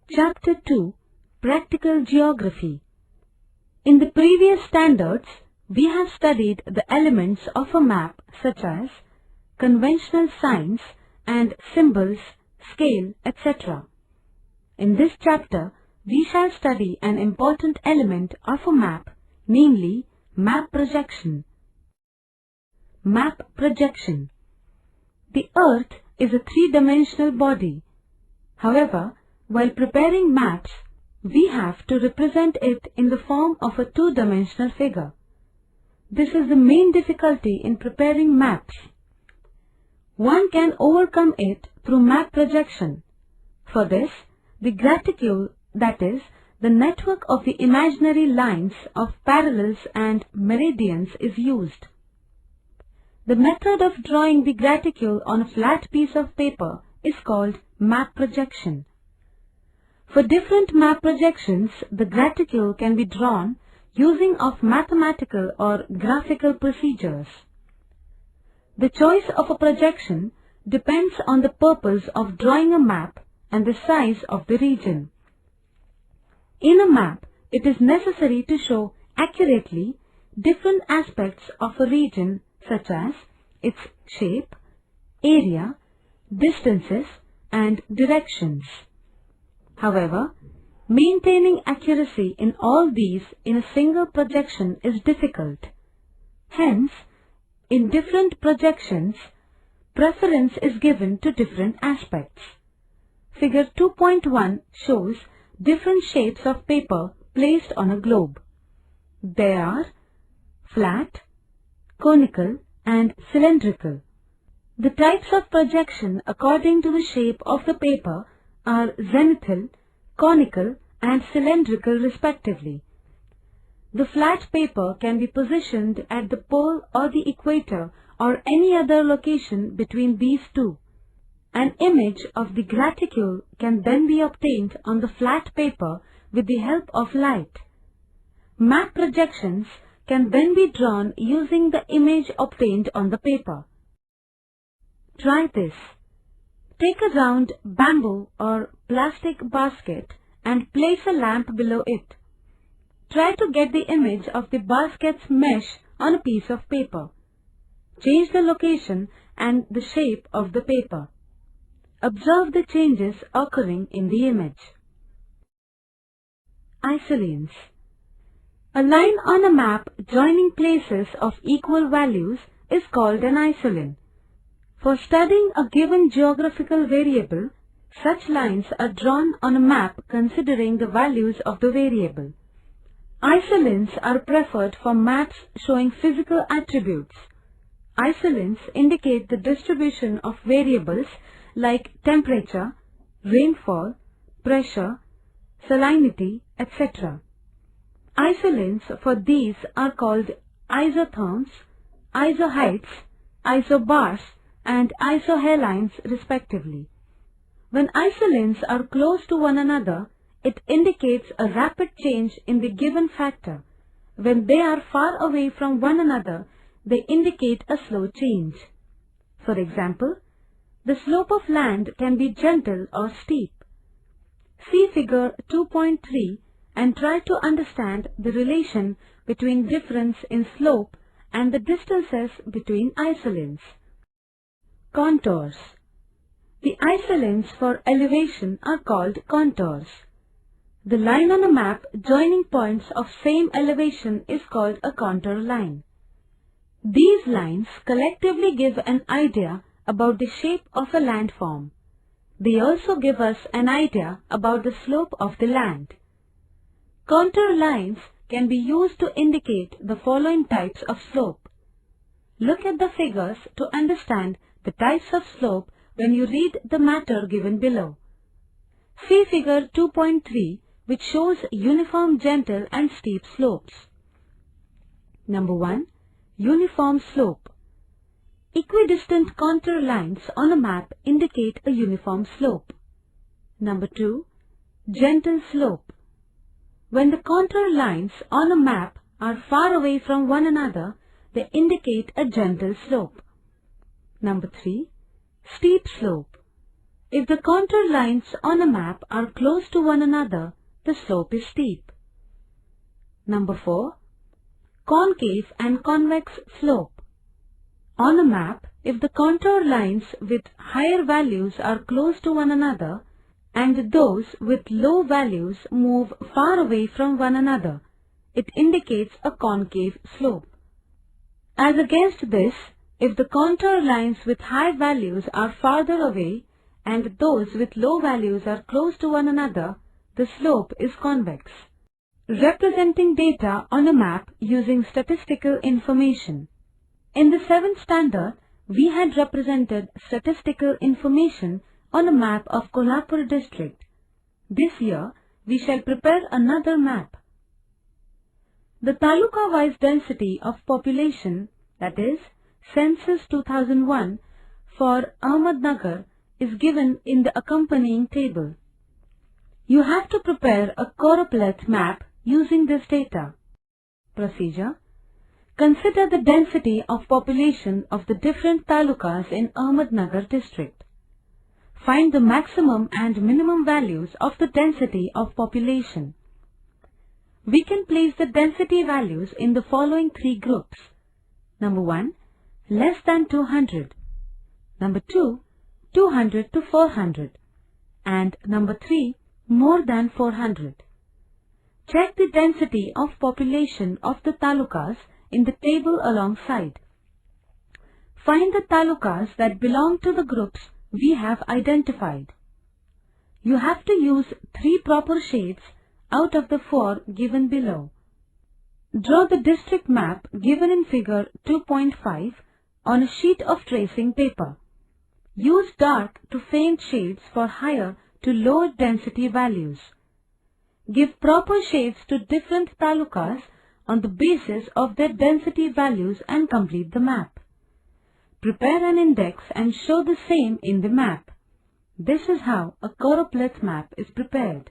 Chapter 2, Practical Geography. In the previous standards, we have studied the elements of a map such as conventional signs and symbols, scale, etc. In this chapter, we shall study an important element of a map, namely map projection. Map projection. The Earth is a three-dimensional body. However, while preparing maps, we have to represent it in the form of a two-dimensional figure. This is the main difficulty in preparing maps. One can overcome it through map projection. For this, the graticule, that is, the network of the imaginary lines of parallels and meridians, is used. The method of drawing the graticule on a flat piece of paper is called map projection. For different map projections, the graticule can be drawn using of mathematical or graphical procedures. The choice of a projection depends on the purpose of drawing a map and the size of the region. In a map, it is necessary to show accurately different aspects of a region such as its shape, area, distances, and directions. However, maintaining accuracy in all these in a single projection is difficult. Hence, in different projections, preference is given to different aspects. Figure 2.1 shows different shapes of paper placed on a globe. They are flat, conical, and cylindrical. The types of projection according to the shape of the paper are zenithal, conical, and cylindrical respectively. The flat paper can be positioned at the pole or the equator or any other location between these two. An image of the graticule can then be obtained on the flat paper with the help of light. Map projections can then be drawn using the image obtained on the paper. Try this. Take a round bamboo or plastic basket and place a lamp below it. Try to get the image of the basket's mesh on a piece of paper. Change the location and the shape of the paper. Observe the changes occurring in the image. Isolines. A line on a map joining places of equal values is called an isoline. For studying a given geographical variable, such lines are drawn on a map considering the values of the variable. Isolines are preferred for maps showing physical attributes. Isolines indicate the distribution of variables like temperature, rainfall, pressure, salinity, etc. Isolines for these are called isotherms, isoheights, isobars, and isohalines respectively. When isolines are close to one another, it indicates a rapid change in the given factor. When they are far away from one another, they indicate a slow change. For example, the slope of land can be gentle or steep. See figure 2.3 and try to understand the relation between difference in slope and the distances between isolines. Contours. The isolines for elevation are called contours. The line on a map joining points of same elevation is called a contour line. These lines collectively give an idea about the shape of a landform. They also give us an idea about the slope of the land. Contour lines can be used to indicate the following types of slope. Look at the figures to understand the types of slope when you read the matter given below. See figure 2.3, which shows uniform gentle and steep slopes. Number 1. Uniform slope. Equidistant contour lines on a map indicate a uniform slope. Number 2. Gentle slope. When the contour lines on a map are far away from one another, they indicate a gentle slope. Number 3. Steep slope. If the contour lines on a map are close to one another, the slope is steep. Number 4. Concave and convex slope. On a map, if the contour lines with higher values are close to one another and those with low values move far away from one another, it indicates a concave slope. As against this, if the contour lines with high values are farther away and those with low values are close to one another, the slope is convex. Representing data on a map using statistical information. In the 7th standard, we had represented statistical information on a map of Kolhapur district. This year, we shall prepare another map. The taluka-wise density of population, that is, Census 2001, for Ahmednagar is given in the accompanying table. You have to prepare a choropleth map using this data. Procedure. Consider the density of population of the different talukas in Ahmednagar district. Find the maximum and minimum values of the density of population. We can place the density values in the following 3 groups. Number 1, less than 200. Number 2, 200 to 400. And number 3, more than 400. Check the density of population of the talukas in the table alongside. Find the talukas that belong to the groups we have identified. You have to use 3 proper shades out of the 4 given below. Draw the district map given in figure 2.5 on a sheet of tracing paper. Use dark to faint shades for higher to lower density values. Give proper shades to different talukas on the basis of their density values and complete the map. Prepare an index and show the same in the map. This is how a choropleth map is prepared.